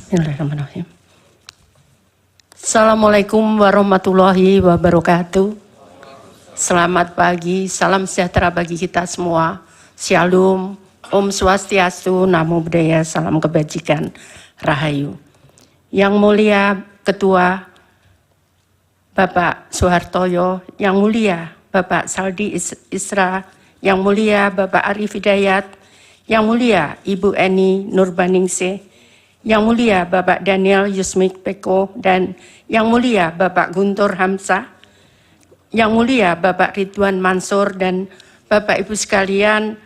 Bismillahirrahmanirrahim. Assalamualaikum warahmatullahi wabarakatuh. Selamat pagi, salam sejahtera bagi kita semua. Shalom, Om Swastiastu, Namo Buddhaya, salam kebajikan, Rahayu. Yang mulia Ketua Bapak Soehartoyo, yang mulia Bapak Saldi Isra, yang mulia Bapak Arif Hidayat, yang mulia Ibu Eni Nurbaningsih, yang mulia Bapak Daniel Yusmik Peko, dan yang mulia Bapak Guntur Hamzah, yang mulia Bapak Ridwan Mansur, dan Bapak Ibu sekalian,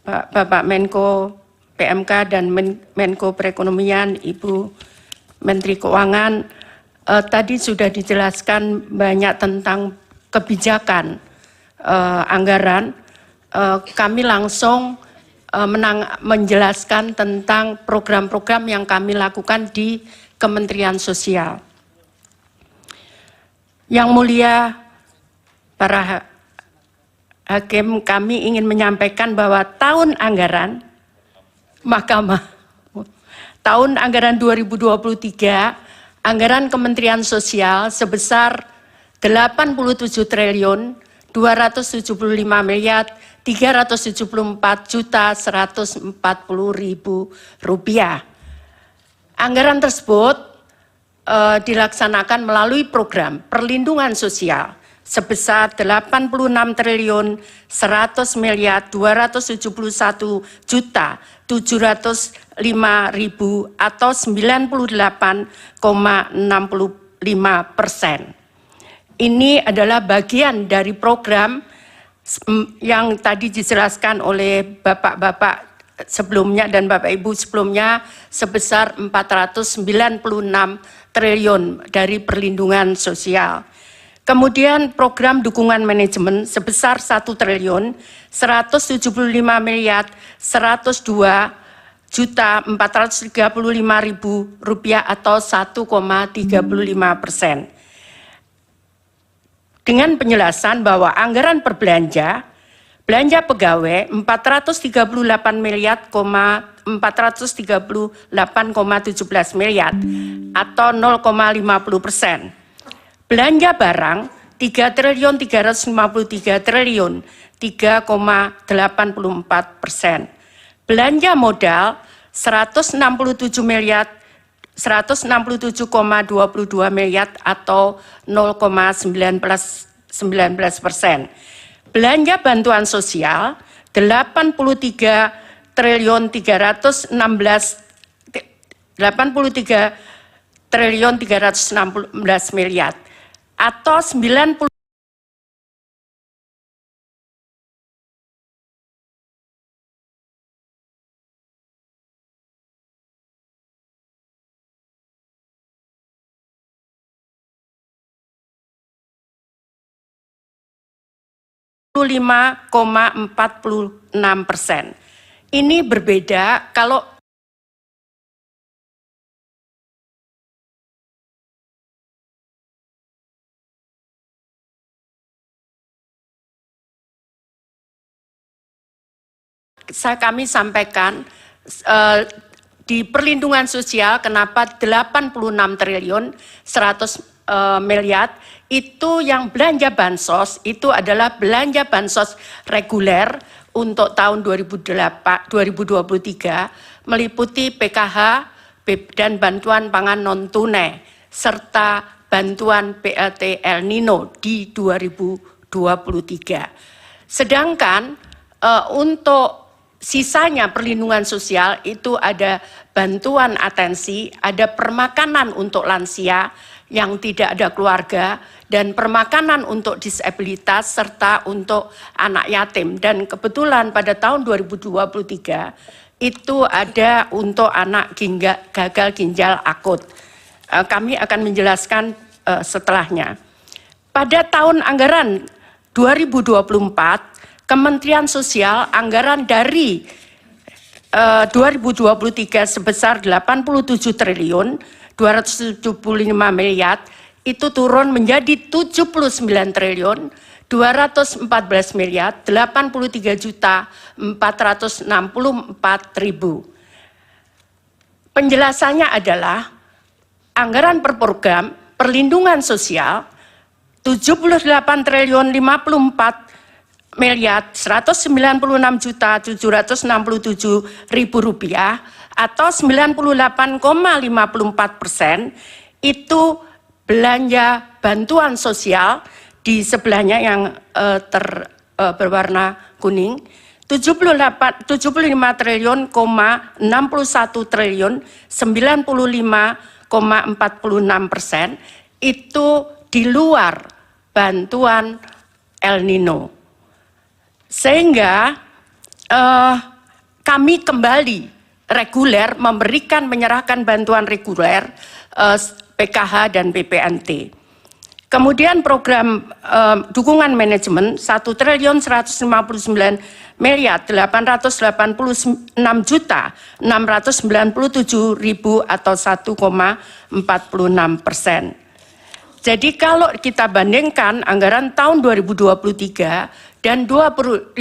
Bapak Menko PMK dan Menko Perekonomian, Ibu Menteri Keuangan, tadi sudah dijelaskan banyak tentang kebijakan anggaran. Kami langsung menjelaskan tentang program-program yang kami lakukan di Kementerian Sosial. Yang mulia para hakim, kami ingin menyampaikan bahwa tahun anggaran tahun anggaran 2023, anggaran Kementerian Sosial sebesar 87 triliun 275 miliar 374.140.000 rupiah. Anggaran tersebut dilaksanakan melalui program perlindungan sosial sebesar 86 triliun 100 miliar 271.705.000 atau 98,65%. Ini adalah bagian dari program yang tadi dijelaskan oleh bapak-bapak sebelumnya dan bapak ibu sebelumnya sebesar 496 triliun dari perlindungan sosial. Kemudian program dukungan manajemen sebesar 1 triliun 175 miliar 102.435.000 rupiah atau 1,35%. Dengan penjelasan bahwa anggaran belanja pegawai 438 miliar 438,17 miliar atau 0,50%. Belanja barang 3 triliun 353 triliun 3,84%. Belanja modal 167 miliar 167,22 miliar atau 0,19%. Belanja bantuan sosial 83 triliun 316 miliar atau 90 5,46%. Ini berbeda kalau kami sampaikan di perlindungan sosial kenapa 86 triliun 100 miliar itu yang belanja bansos itu adalah belanja bansos reguler untuk tahun 2023 meliputi PKH dan bantuan pangan non tunai serta bantuan PLT El Nino di 2023. Sedangkan untuk sisanya perlindungan sosial itu ada bantuan atensi, ada permakanan untuk lansia yang tidak ada keluarga, dan permakanan untuk disabilitas, serta untuk anak yatim. Dan kebetulan pada tahun 2023 itu ada untuk anak gagal ginjal akut. Kami akan menjelaskan setelahnya. Pada tahun anggaran 2024, Kementerian Sosial anggaran dari 2023 sebesar 87 triliun 275 miliar itu turun menjadi 79 triliun 214 miliar 83.464.000. penjelasannya adalah anggaran per program perlindungan sosial 78.196.767.000 rupiah atau 98,54% itu belanja bantuan sosial. Di sebelahnya yang berwarna kuning 75 triliun, 61 triliun 95,46% itu di luar bantuan El Nino. Sehingga kami kembali reguler menyerahkan bantuan reguler PKH dan BPNT. Kemudian program dukungan manajemen 1.159.886.697.000 atau 1,46%. Jadi kalau kita bandingkan anggaran tahun 2023 dan 2024,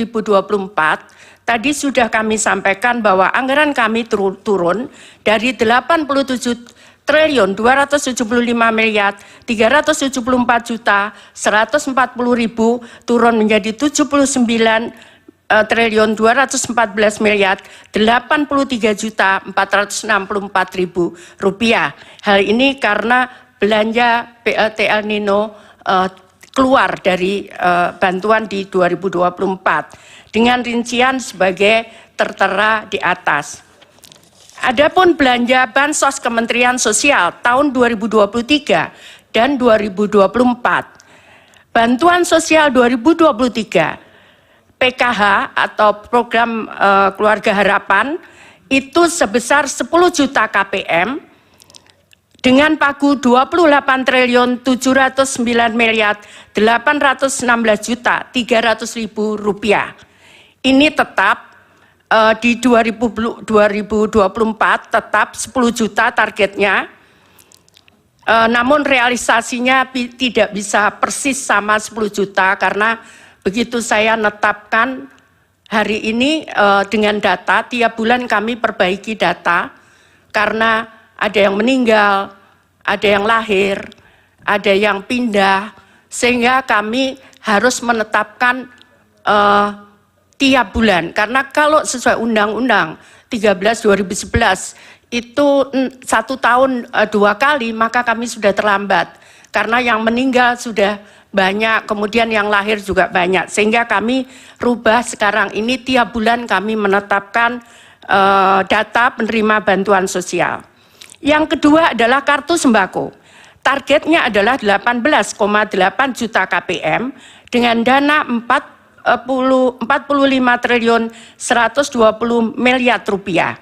tadi sudah kami sampaikan bahwa anggaran kami turun dari 87.275.374.140.000 turun menjadi 79.214.083.464.000 rupiah. Hal ini karena belanja BLT El Nino keluar dari bantuan di 2024 dengan rincian sebagai tertera di atas. Adapun belanja Bansos Kementerian Sosial tahun 2023 dan 2024. Bantuan sosial 2023 PKH atau program Keluarga Harapan itu sebesar 10 juta KPM dengan pagu 28.709.816.300.000 rupiah. Ini tetap di 2024 tetap 10 juta targetnya, namun realisasinya tidak bisa persis sama 10 juta karena begitu saya netapkan hari ini dengan data, tiap bulan kami perbaiki data karena ada yang meninggal, ada yang lahir, ada yang pindah, sehingga kami harus menetapkan tiap bulan, karena kalau sesuai Undang-Undang 13/2011 itu 1 tahun 2 kali, maka kami sudah terlambat karena yang meninggal sudah banyak, kemudian yang lahir juga banyak, sehingga kami rubah sekarang ini tiap bulan kami menetapkan data penerima bantuan sosial. Yang kedua adalah kartu sembako. Targetnya adalah 18,8 juta KPM dengan dana 45.120 miliar rupiah.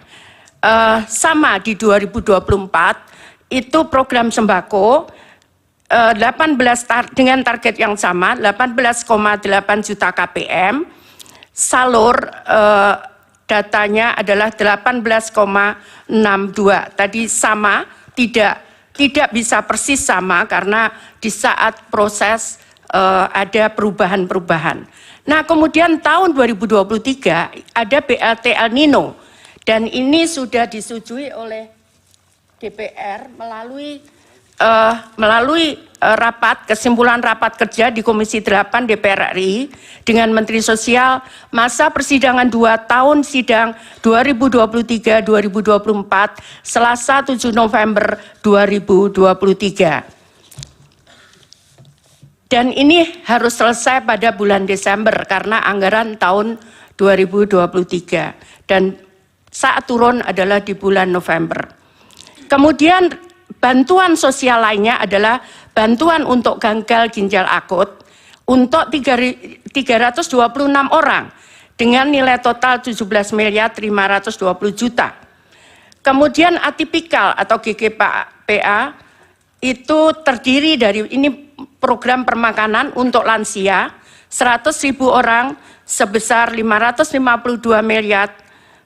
Sama di 2024 itu program sembako 18 dengan target yang sama 18,8 juta KPM. Salur datanya adalah 18,62. Tadi sama, tidak bisa persis sama karena di saat proses ada perubahan-perubahan. Nah, kemudian tahun 2023 ada BLT El Nino dan ini sudah disetujui oleh DPR melalui kesimpulan rapat kerja di Komisi 8 DPR RI dengan Menteri Sosial masa persidangan 2 tahun sidang 2023-2024 Selasa 7 November 2023. Dan ini harus selesai pada bulan Desember karena anggaran tahun 2023 dan saat turun adalah di bulan November. Kemudian bantuan sosial lainnya adalah bantuan untuk gagal ginjal akut untuk 326 orang dengan nilai total 17.520.000.000. Kemudian atipikal atau GGPA itu terdiri dari ini program permakanan untuk lansia 100.000 orang sebesar 552 miliar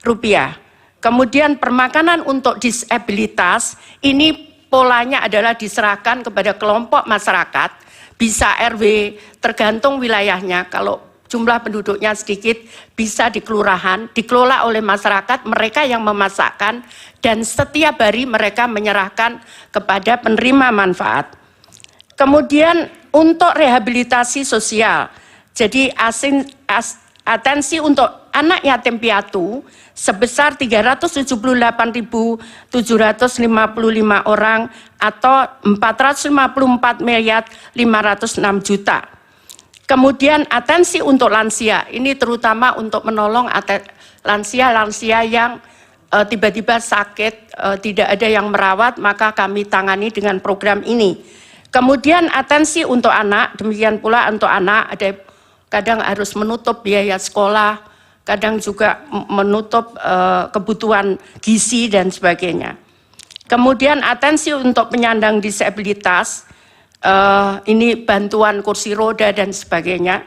rupiah. Kemudian permakanan untuk disabilitas ini polanya adalah diserahkan kepada kelompok masyarakat, bisa RW tergantung wilayahnya. Kalau jumlah penduduknya sedikit, bisa di kelurahan, dikelola oleh masyarakat, mereka yang memasakkan, dan setiap hari mereka menyerahkan kepada penerima manfaat. Kemudian untuk rehabilitasi sosial, jadi atensi untuk anak yatim piatu sebesar 378.755 orang atau 454.506 juta. Kemudian atensi untuk lansia, ini terutama untuk menolong lansia-lansia yang tiba-tiba sakit, tidak ada yang merawat, maka kami tangani dengan program ini. Kemudian atensi untuk anak, demikian pula untuk anak, ada kadang harus menutup biaya sekolah, kadang juga menutup kebutuhan gizi dan sebagainya. Kemudian atensi untuk penyandang disabilitas, ini bantuan kursi roda dan sebagainya.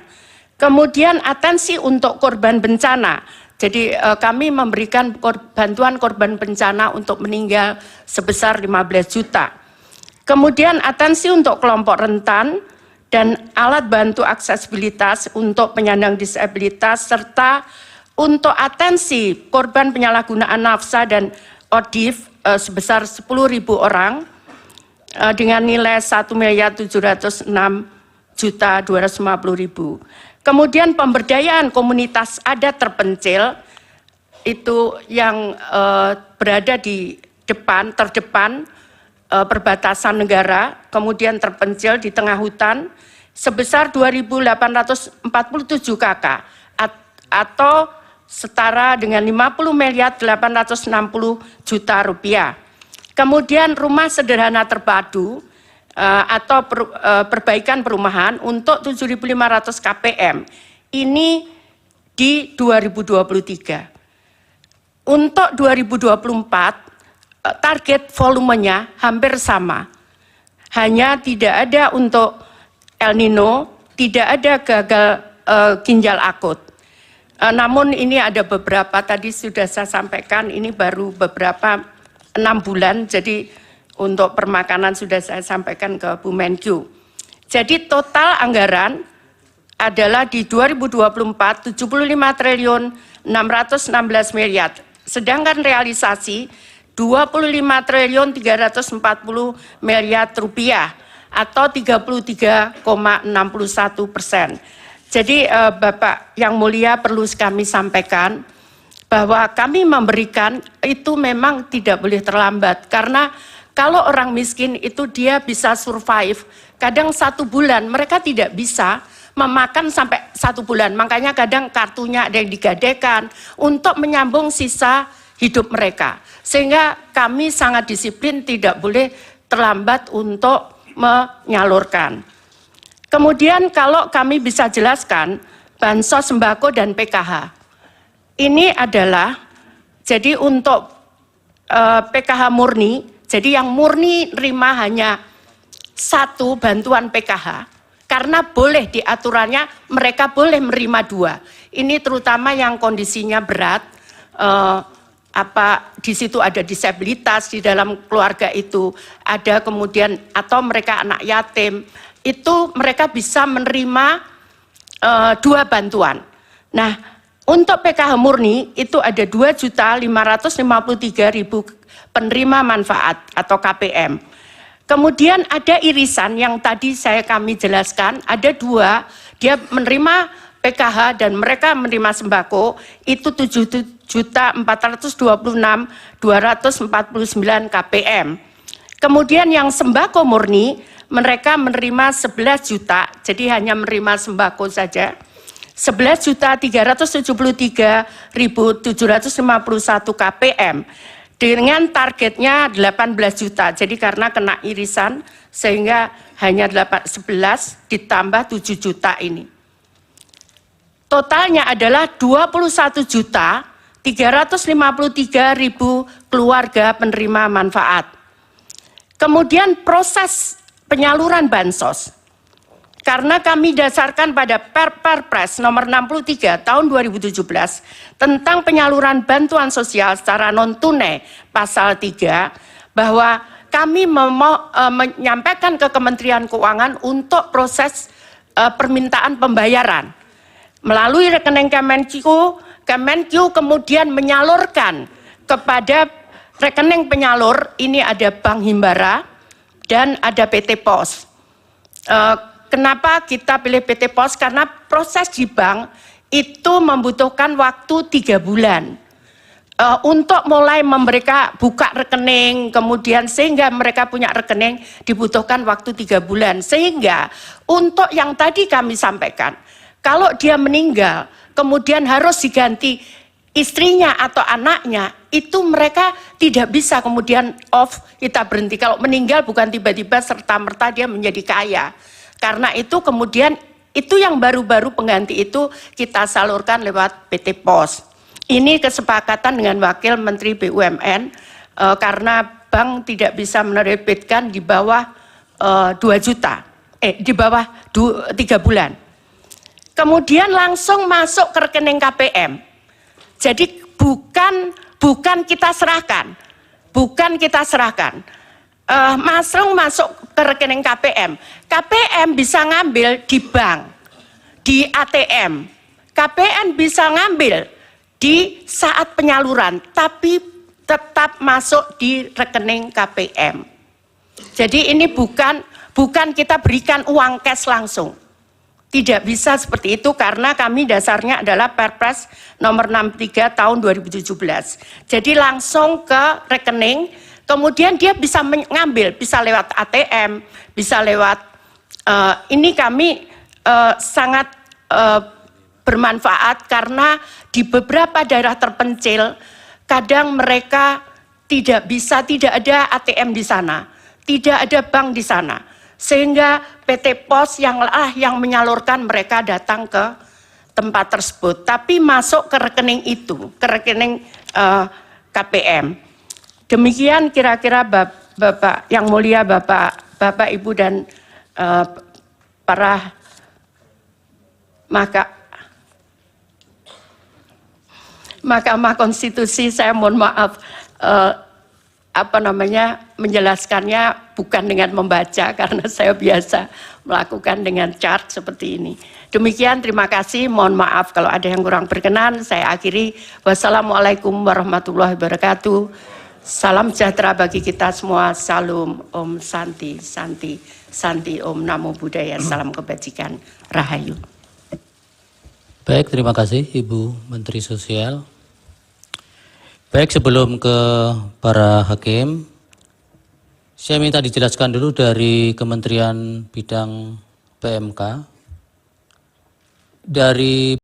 Kemudian atensi untuk korban bencana, jadi kami memberikan bantuan korban bencana untuk meninggal sebesar 15 juta. Kemudian atensi untuk kelompok rentan dan alat bantu aksesibilitas untuk penyandang disabilitas, serta untuk atensi korban penyalahgunaan nafsa dan ODIF sebesar 10.000 orang dengan nilai 1.706.250.000. Kemudian pemberdayaan komunitas adat terpencil itu yang berada di terdepan perbatasan negara, kemudian terpencil di tengah hutan sebesar 2.847 KK atau setara dengan 50.860 juta rupiah. Kemudian rumah sederhana terpadu atau perbaikan perumahan untuk 7.500 KPM ini di 2023. Untuk 2024 target volumenya hampir sama. Hanya tidak ada untuk El Nino, tidak ada gagal ginjal akut. Namun ini ada beberapa, tadi sudah saya sampaikan, ini baru beberapa 6 bulan, jadi untuk permakanan sudah saya sampaikan ke Bu Menkyu. Jadi total anggaran adalah di 2024 75 triliun 616 miliar, sedangkan realisasi 25 triliun 340 miliar rupiah atau 33,61%. Jadi Bapak yang mulia perlu kami sampaikan bahwa kami memberikan itu memang tidak boleh terlambat, karena kalau orang miskin itu dia bisa survive, kadang 1 bulan mereka tidak bisa memakan sampai 1 bulan, makanya kadang kartunya ada yang digadaikan untuk menyambung sisa hidup mereka. Sehingga kami sangat disiplin, tidak boleh terlambat untuk menyalurkan. Kemudian kalau kami bisa jelaskan, bansos sembako dan PKH. Ini adalah, jadi untuk PKH murni, jadi yang murni nerima hanya 1 bantuan PKH, karena boleh diaturannya mereka boleh menerima 2. Ini terutama yang kondisinya berat, di situ ada disabilitas di dalam keluarga itu, ada kemudian atau mereka anak yatim, itu mereka bisa menerima 2 bantuan. Nah, untuk PKH murni itu ada 2.553.000 penerima manfaat atau KPM. Kemudian ada irisan yang tadi kami jelaskan, ada 2, dia menerima PKH dan mereka menerima sembako itu 7.426.249 KPM. Kemudian yang sembako murni mereka menerima 11 juta, jadi hanya menerima sembako saja. 11.373.751 KPM dengan targetnya 18 juta. Jadi karena kena irisan sehingga hanya 11 ditambah 7 juta ini. Totalnya adalah 21.353.000 keluarga penerima manfaat. Kemudian proses penyaluran bansos. Karena kami dasarkan pada Perpres nomor 63 tahun 2017 tentang penyaluran bantuan sosial secara non-tunai pasal 3, bahwa kami menyampaikan ke Kementerian Keuangan untuk proses permintaan pembayaran. Melalui rekening Kemenq kemudian menyalurkan kepada rekening penyalur, ini ada Bank Himbara dan ada PT Pos. Kenapa kita pilih PT Pos? Karena proses di bank itu membutuhkan waktu 3 bulan. Untuk mulai mereka buka rekening, kemudian sehingga mereka punya rekening dibutuhkan waktu 3 bulan. Sehingga untuk yang tadi kami sampaikan, kalau dia meninggal, kemudian harus diganti istrinya atau anaknya, itu mereka tidak bisa kemudian off, kita berhenti. Kalau meninggal bukan tiba-tiba serta-merta dia menjadi kaya. Karena itu kemudian itu yang baru-baru pengganti itu kita salurkan lewat PT Pos. Ini kesepakatan dengan Wakil Menteri BUMN karena bank tidak bisa menerbitkan di bawah 2 juta, di bawah 3 bulan. Kemudian langsung masuk ke rekening KPM. Jadi bukan kita serahkan, masuk ke rekening KPM. KPM bisa ngambil di bank, di ATM. KPM bisa ngambil di saat penyaluran, tapi tetap masuk di rekening KPM. Jadi ini bukan kita berikan uang cash langsung. Tidak bisa seperti itu karena kami dasarnya adalah Perpres nomor 63 tahun 2017. Jadi langsung ke rekening, kemudian dia bisa mengambil, bisa lewat ATM, bisa lewat, ini kami sangat bermanfaat karena di beberapa daerah terpencil, kadang mereka tidak ada ATM di sana, tidak ada bank di sana. Sehingga PT Pos yang menyalurkan mereka datang ke tempat tersebut, tapi masuk ke rekening itu, ke rekening KPM. Demikian kira-kira Bapak yang mulia, Bapak Ibu dan para Mahkamah Konstitusi, saya mohon maaf menjelaskannya bukan dengan membaca karena saya biasa melakukan dengan chart seperti ini. Demikian, terima kasih, mohon maaf kalau ada yang kurang berkenan. Saya akhiri, wassalamualaikum warahmatullahi wabarakatuh. Salam sejahtera bagi kita semua. Salam Om Santi, Santi, Santi Om Namo Buddhaya. Salam kebajikan, Rahayu. Baik, terima kasih Ibu Menteri Sosial. Baik, sebelum ke para hakim, saya minta dijelaskan dulu dari Kementerian Bidang PMK. Dari